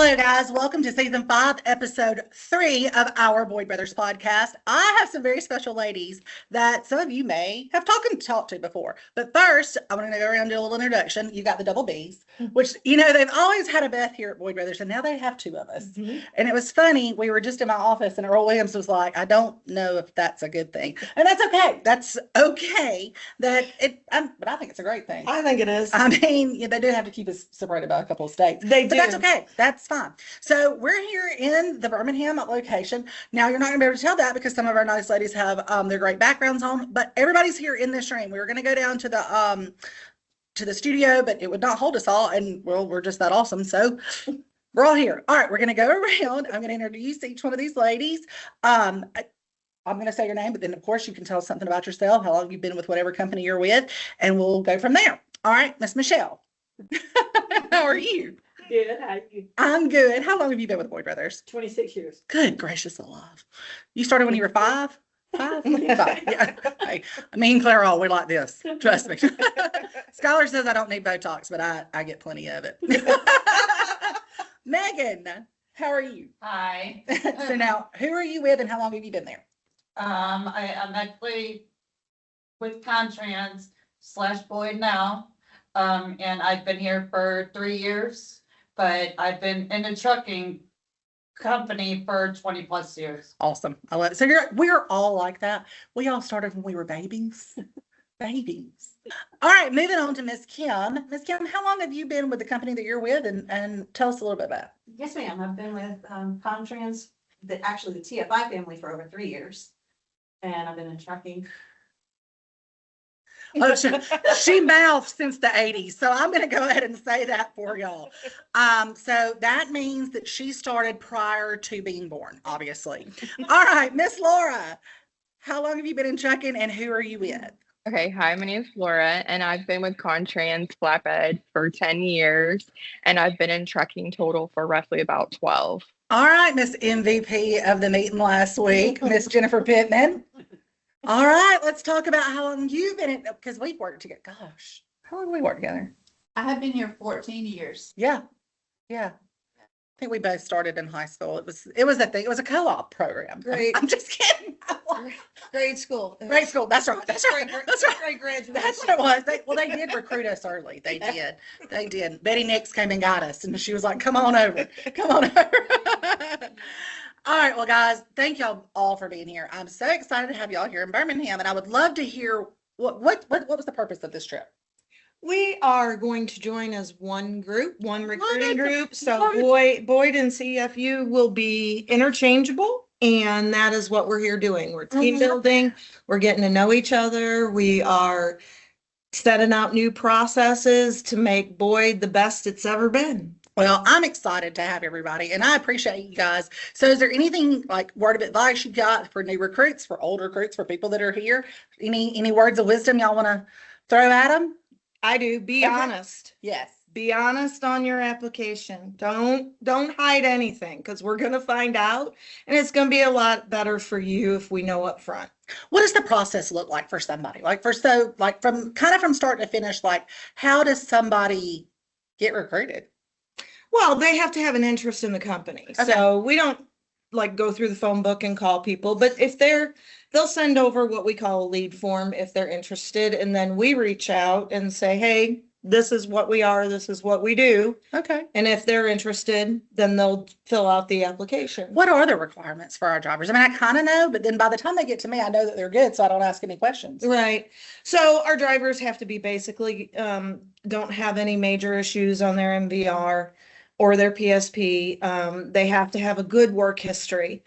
Hello, guys. Welcome to season 5, episode 3 of our Boyd Brothers podcast. I have some very special ladies that some of you may have talked to before. But first, I'm going to go around and do a little introduction. You got the double B's, which, they've always had a Beth here at Boyd Brothers, and now they have 2 of us. And it was funny. We were just in my office, and Earl Williams was like, I don't know if that's a good thing. And that's okay. That's okay. But I think it's a great thing. I think it is. I mean, they do have to keep us separated by a couple of states. They do. But that's okay. That's fine. So we're here in the Birmingham location. Now, you're not going to be able to tell that because some of our nice ladies have their great backgrounds on, but everybody's here in this room. We were going to go down to the studio, but it would not hold us all, and we're just that awesome. So we're all here. All right, we're going to go around. I'm going to introduce each one of these ladies. I'm going to say your name, but then, of course, you can tell us something about yourself, how long you've been with whatever company you're with, and we'll go from there. All right, Miss Michelle. How are you? Good. How are you? I'm good. How long have you been with Boyd Brothers? 26 years. Good gracious alive. You started when you were 5? 5? 5. Yeah. Hey, me and Claire all, we like this. Trust me. Skyelar says I don't need Botox, but I get plenty of it. Megan, how are you? Hi. So now, who are you with and how long have you been there? I'm actually with Contrans / Boyd now. And I've been here for 3 years, but I've been in the trucking company for 20 plus years. Awesome. I love it. So we're all like that. We all started when we were babies. Babies. All right, moving on to Miss Kim. Miss Kim, how long have you been with the company that you're with, and tell us a little bit about it? Yes, ma'am. I've been with Contrans, the TFI family for over 3 years. And I've been in trucking. Oh, she mouthed since the 80s, so I'm going to go ahead and say that for y'all. So that means that she started prior to being born, obviously. All right, Miss Laura, how long have you been in trucking, and who are you with? Okay, hi, my name is Laura, and I've been with Contrans Flatbed for 10 years, and I've been in trucking total for roughly about 12. All right, Miss MVP of the meeting last week, Miss Jennifer Pittman. All right, let's talk about how long you've been in, because we've worked together. Gosh, how long have we worked together? I have been here 14 years. Yeah. I think we both started in high school. It was a thing. It was a co-op program. Great. I'm just kidding. Grade school. Grade school. That's right. That's right. That's right. Grade graduation. That's what it was. They did recruit us early. They did. They did. Betty Nix came and got us, and she was like, "Come on over. Come on over." All right, well, guys, thank y'all all for being here. I'm so excited to have y'all here in Birmingham, and I would love to hear what was the purpose of this trip. We are going to join as one group, one recruiting group. So Boyd and CFU will be interchangeable, and that is what we're here doing. We're team building. We're getting to know each other. We are setting out new processes to make Boyd the best it's ever been. Well, I'm excited to have everybody, and I appreciate you guys. So is there anything like word of advice you got for new recruits, for old recruits, for people that are here? Any words of wisdom y'all want to throw at them? I do. Be honest. Yes. Be honest on your application. Don't hide anything, because we're going to find out, and it's going to be a lot better for you if we know up front. What does the process look like for somebody? From start to finish, like how does somebody get recruited? Well, they have to have an interest in the company. Okay. So we don't go through the phone book and call people, but if they'll send over what we call a lead form if they're interested. And then we reach out and say, hey, this is what we are. This is what we do. Okay. And if they're interested, then they'll fill out the application. What are the requirements for our drivers? I mean, I kind of know, but then by the time they get to me, I know that they're good. So I don't ask any questions. Right. So our drivers have to be basically, don't have any major issues on their MVR or their PSP. They have to have a good work history.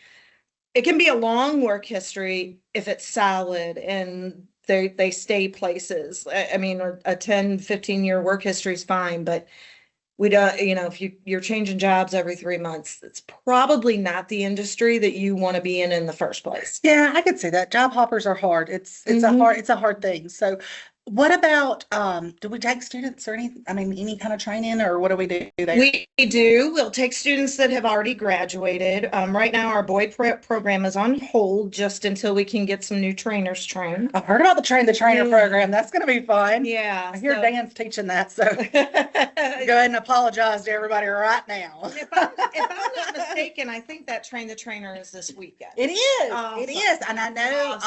It can be a long work history if it's solid and they stay places. I mean, a 10, 15-year work history is fine, but we don't, if you're changing jobs every 3 months, it's probably not the industry that you want to be in the first place. Yeah, I could see that. Job hoppers are hard. It's a hard thing. So What about, do we take students or any kind of training, or what do we do there? We do. We'll take students that have already graduated. Right now, our Boyd program is on hold just until we can get some new trainers trained. I've heard about the trainer Yeah. program. That's gonna be fun. Yeah. I hear so- Dan's teaching that, so go ahead and apologize to everybody right now. If I'm not mistaken, I think that Train the Trainer is this weekend. It is, Awesome. it is, and I know,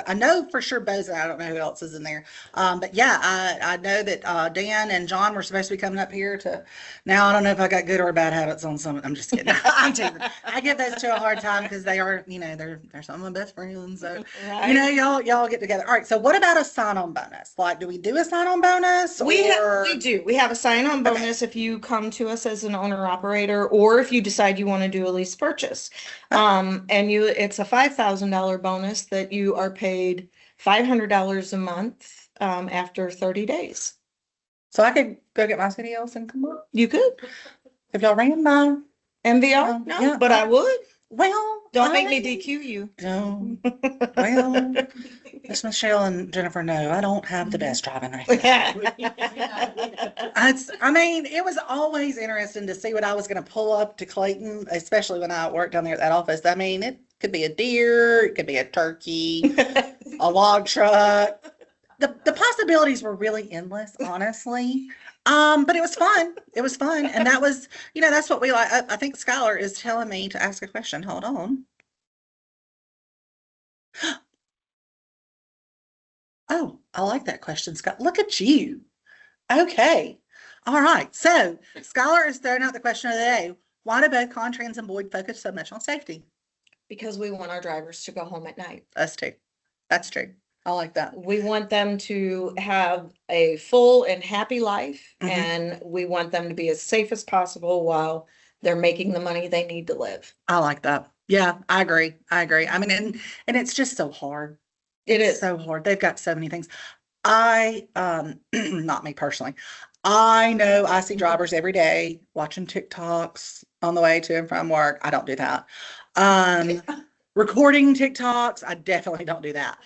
I know for sure Bo's, I don't know who else is in there. But yeah, I know that, Dan and John were supposed to be coming up here to, now I don't know if I got good or bad habits on some, I'm just kidding. I'm teasing. I give those two a hard time because they are, they're some of my best friends, so, Right. y'all get together. All right, so what about a sign-on bonus? Like, do we do a sign-on bonus? We or- do. We have a sign-on Okay. bonus if you come to us as an owner operator, or if you decide you want to do a lease purchase. It's a $5,000 bonus that you are paid $500 a month after 30 days. So I could go get my CDLs and come up You could. if y'all ran by. MVR? No, yeah. but I would. Well, Don't make me DQ you. No. Well, Miss Michelle and Jennifer know I don't have the best driving record. It was always interesting to see what I was going to pull up to Clayton, especially when I worked down there at that office. It could be a deer, it could be a turkey, a log truck. The possibilities were really endless, honestly. But it was fun. It was fun. And that was, that's what we like. I think Skyelar is telling me to ask a question. Hold on. Oh, I like that question, Scott. Look at you. Okay. All right. So Skyelar is throwing out the question of the day. Why do both Contrans and Boyd focus so much on safety? Because we want our drivers to go home at night. Us too. That's true. I like that. We want them to have a full and happy life, Mhm. and we want them to be as safe as possible while they're making the money they need to live. I like that. Yeah, I agree. And it's just so hard. It It's is. so hard. They've got so many things. Not me personally. I know I see drivers every day watching TikToks on the way to and from work. I don't do that. Recording TikToks, I definitely don't do that.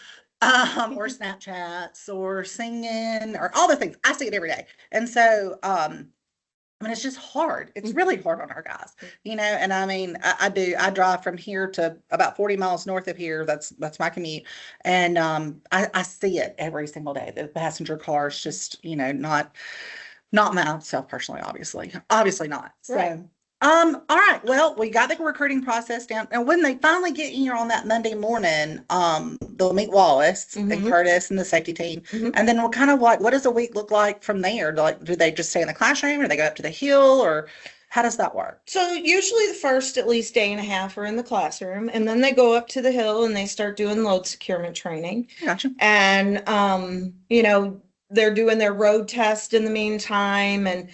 Or Snapchats or singing or all the things. I see it every day. And so, it's just hard. It's really hard on our guys, and I do. I drive from here to about 40 miles north of here. That's my commute. And I see it every single day. The passenger cars just, not myself personally, obviously not. So, Right. all right. Well, we got the recruiting process down. And when they finally get here on that Monday morning, they'll meet Wallace and Mhm. Curtis and the safety team. Mhm. And then we're kind of like, what does a week look like from there? Do they just stay in the classroom, or they go up to the hill, or how does that work? So usually the first at least day and a half are in the classroom, and then they go up to the hill and they start doing load securement training. Gotcha. And they're doing their road test in the meantime, and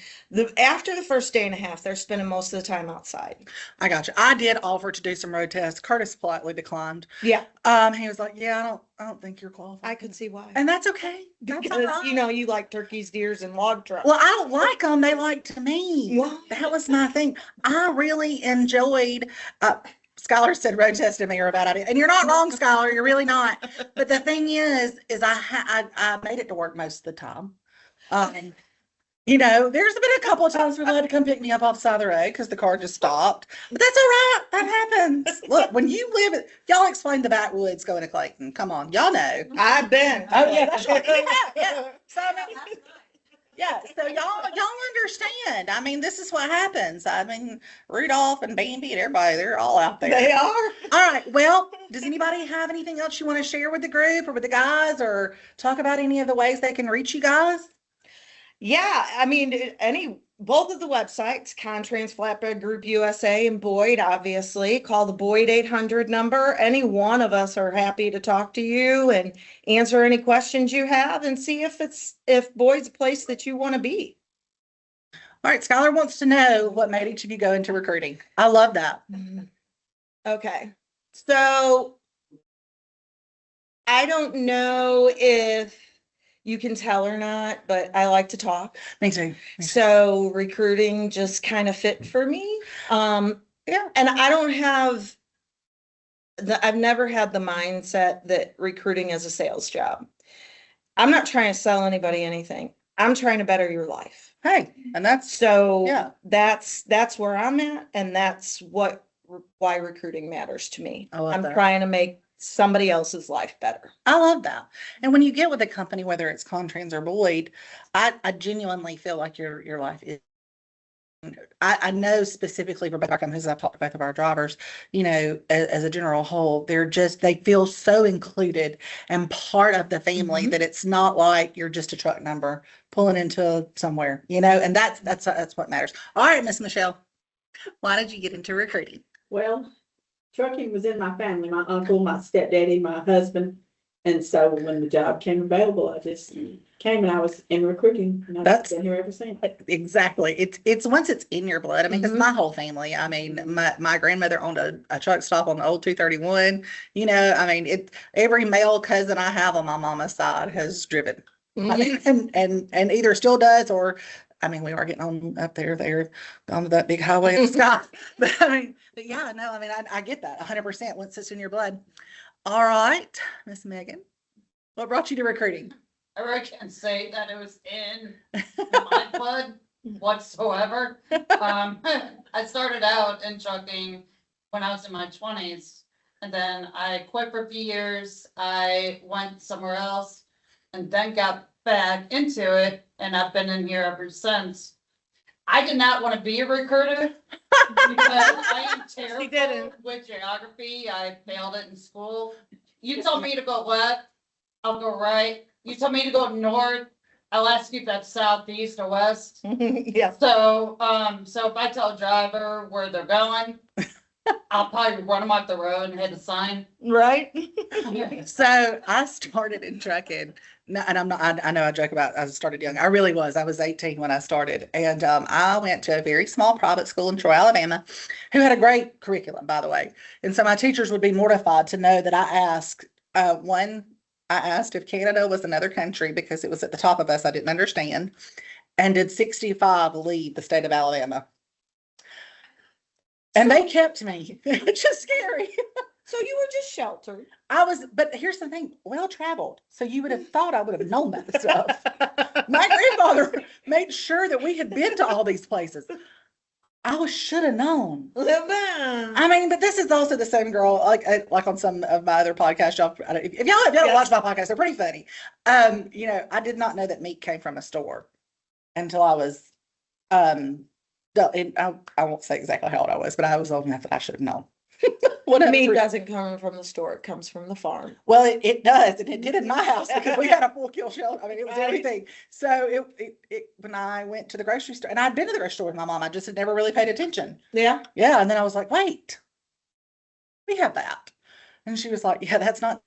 after the first day and a half, they're spending most of the time outside. I gotcha. I did offer to do some road tests. Curtis politely declined. Yeah, He was like, yeah, I don't think you're qualified. I could see why. And that's okay. That's all Because right. you like turkeys, deers, and log trucks. Well, I don't like them. They liked me. Well- That was my thing. I really enjoyed, Skyelar said road test to me or a bad idea. And you're not wrong, Skyelar. You're really not. But the thing is I made it to work most of the time. There's been a couple of times where they had to come pick me up off the side of the road because the car just stopped. But that's all right. That happens. Look, when you y'all explain the backwoods going to Clayton. Come on. Y'all know. I've been. Oh, yeah, that's right. Yeah. So, yeah, so y'all understand. This is what happens. Rudolph and Bambi and everybody, they're all out there. They are. All right. Well, does anybody have anything else you want to share with the group or with the guys, or talk about any of the ways they can reach you guys? Yeah, both of the websites, Contrans, Flatbed Group USA, and Boyd, obviously. Call the Boyd 800 number. Any one of us are happy to talk to you and answer any questions you have and see if Boyd's a place that you want to be. All right. Skyelar wants to know what made each of you go into recruiting. I love that. Okay, so I don't know if you can tell or not, but I like to talk. Me too. So recruiting just kind of fit for me. Yeah. And I don't have I've never had the mindset that recruiting is a sales job. I'm not trying to sell anybody anything. I'm trying to better your life. Hey, and that's, So Yeah. that's where I'm at, and that's why recruiting matters to me. I love I'm that. trying to make somebody else's life better. I love that. And when you get with a company, whether it's Contrans or Boyd, I genuinely feel like your life is. I know specifically for both our companies, I've talked to both of our drivers, as a general whole, they feel so included and part of the family Mhm. that it's not like you're just a truck number pulling into somewhere, and that's what matters. All right, Miss Michelle, why did you get into recruiting? Well, trucking was in my family, my uncle, my stepdaddy, my husband. And so when the job came available, I just came and I was in recruiting and I've That's- been here ever since. Exactly. It's once it's in your blood. I mean, because Mhm. my whole family, I mean, my grandmother owned a truck stop on the old 231. I mean, every male cousin I have on my mama's side has driven. I mean, and either still does or, I mean, we are getting on up there onto that big highway in the sky. But I mean, yeah, no, I mean, I get that 100% once it's in your blood. All right, Miss Megan, what brought you to recruiting? I really can't say that it was in my blood whatsoever. I started out in trucking when I was in my 20s, and then I quit for a few years. I went somewhere else and then got back into it, and I've been in here ever since. I did not want to be a recruiter because I am terrible didn't. with geography. I failed it in school. You told me to go left, I'll go right. You told me to go north, I'll ask you if that's south, east, or west. Yeah. So if I tell a driver where they're going, I'll probably run them off the road and hit the sign. Right? So I started in trucking. No, and I know I joke about I started young. I really was. I was 18 when I started. And I went to a very small private school in Troy, Alabama, who had a great curriculum, by the way. And so my teachers would be mortified to know that I asked if Canada was another country because it was at the top of us. I didn't understand. And did 65 leave the state of Alabama? And they kept me, which is scary. So you were just sheltered. But here's the thing, well traveled. So you would have thought I would have known that stuff. My grandfather made sure that we had been to all these places. I should have known. I mean, but this is also the same girl, like on some of my other podcasts. If y'all don't watch my podcast, they're pretty funny. I did not know that meat came from a store until I was, I won't say exactly how old I was, but I was old enough that I should have known. Meat doesn't come from the store, it comes from the farm. Well, it does, and it did in my house because we had a full kill shelter. I mean, it was Right. everything. So when I went to the grocery store, and I'd been to the grocery store with my mom, I just had never really paid attention. Yeah. Yeah, and then I was like, wait, we have that, and she was like, yeah, that's not.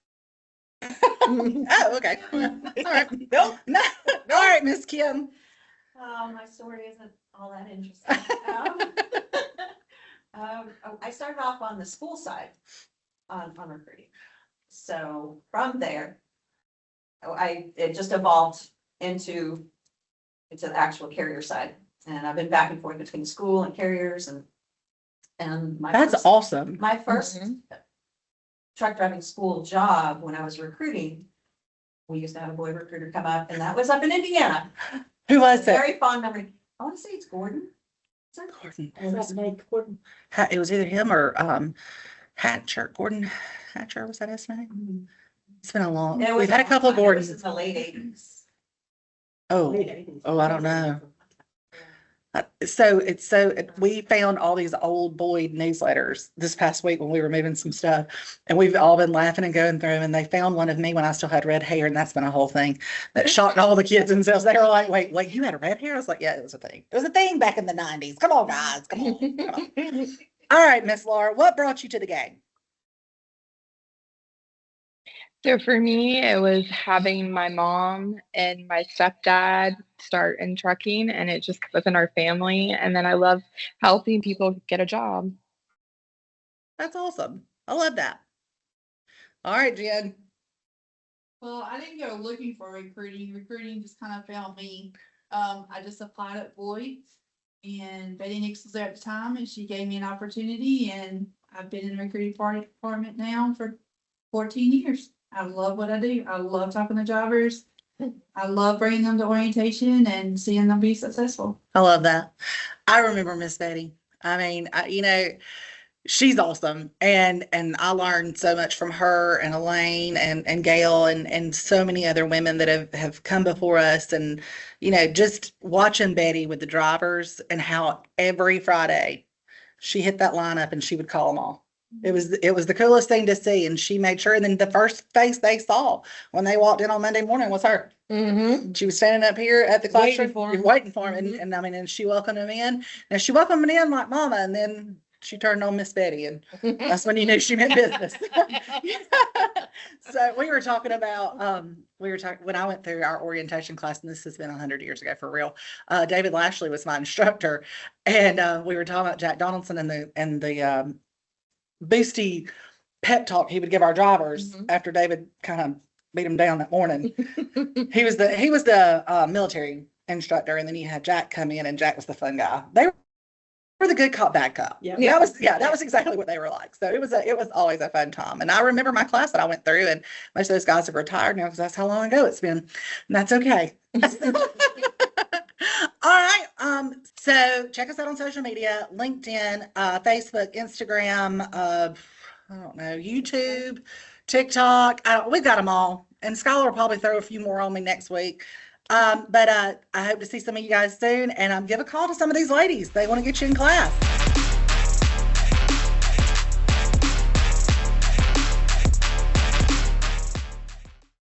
Oh, okay. All right. Nope. No. All right, Miss Kim. My story isn't all that interesting. I started off on the school side on recruiting. So from there, it just evolved into the actual carrier side. And I've been back and forth between school and carriers and That's awesome. my first truck driving school job when I was recruiting, we used to have a boy recruiter come up, and that was up in Indiana. Who was it? Very fond memory. I want to say it's Gordon. Is that Gordon. That's Nate Gordon. It was either him or Hatcher. Gordon Hatcher, was that his name? It's been a long. It was We've had a couple of It was Gordons. in the late 80s. Oh, I don't know. We found all these old Boyd newsletters this past week when we were moving some stuff, and we've all been laughing and going through them. And they found one of me when I still had red hair, and that's been a whole thing that shocked all the kids themselves. They were like, "Wait, you had red hair?" I was like, "Yeah, it was a thing. It was a thing back in the '90s. Come on, guys, come on." Come on. All right, Miss Laura, what brought you to the game? So for me, it was having my mom and my stepdad start in trucking, and it just was in our family. And then I love helping people get a job. That's awesome. I love that. All right, Jen. Well, I didn't go looking for recruiting. Recruiting just kind of found me. I just applied at Boyd, and Betty Nix was there at the time, and she gave me an opportunity, and I've been in the recruiting department now for 14 years. I love what I do. I love talking to drivers. I love bringing them to orientation and seeing them be successful. I love that. I remember Miss Betty. I mean, she's awesome. And I learned so much from her and Elaine and Gail and so many other women that have come before us. And, just watching Betty with the drivers and how every Friday she hit that lineup and she would call them all. It was the coolest thing to see. And she made sure, and then the first face they saw when they walked in on Monday morning was her. Mm-hmm. She was standing up here at the Waiting classroom, for 'em. waiting for him. And I mean, and she welcomed him in. And she welcomed him in like mama. And then she turned on Miss Betty, and that's when you knew she meant business. So we were talking about, when I went through our orientation class, and this has been 100 years ago for real. David Lashley was my instructor, and we were talking about Jack Donaldson and the boosty pep talk he would give our drivers after David kind of beat him down that morning. He was the military instructor, and then you had Jack come in, and Jack was the fun guy. They were the good cop, bad cop. Yeah. That was exactly what they were like. So it was always a fun time. And I remember my class that I went through, and most of those guys have retired now because that's how long ago it's been. And that's okay. All right. So check us out on social media: LinkedIn, Facebook, Instagram, I don't know, YouTube, TikTok. We've got them all. And Skyelar will probably throw a few more on me next week. But I hope to see some of you guys soon, and give a call to some of these ladies. They want to get you in class.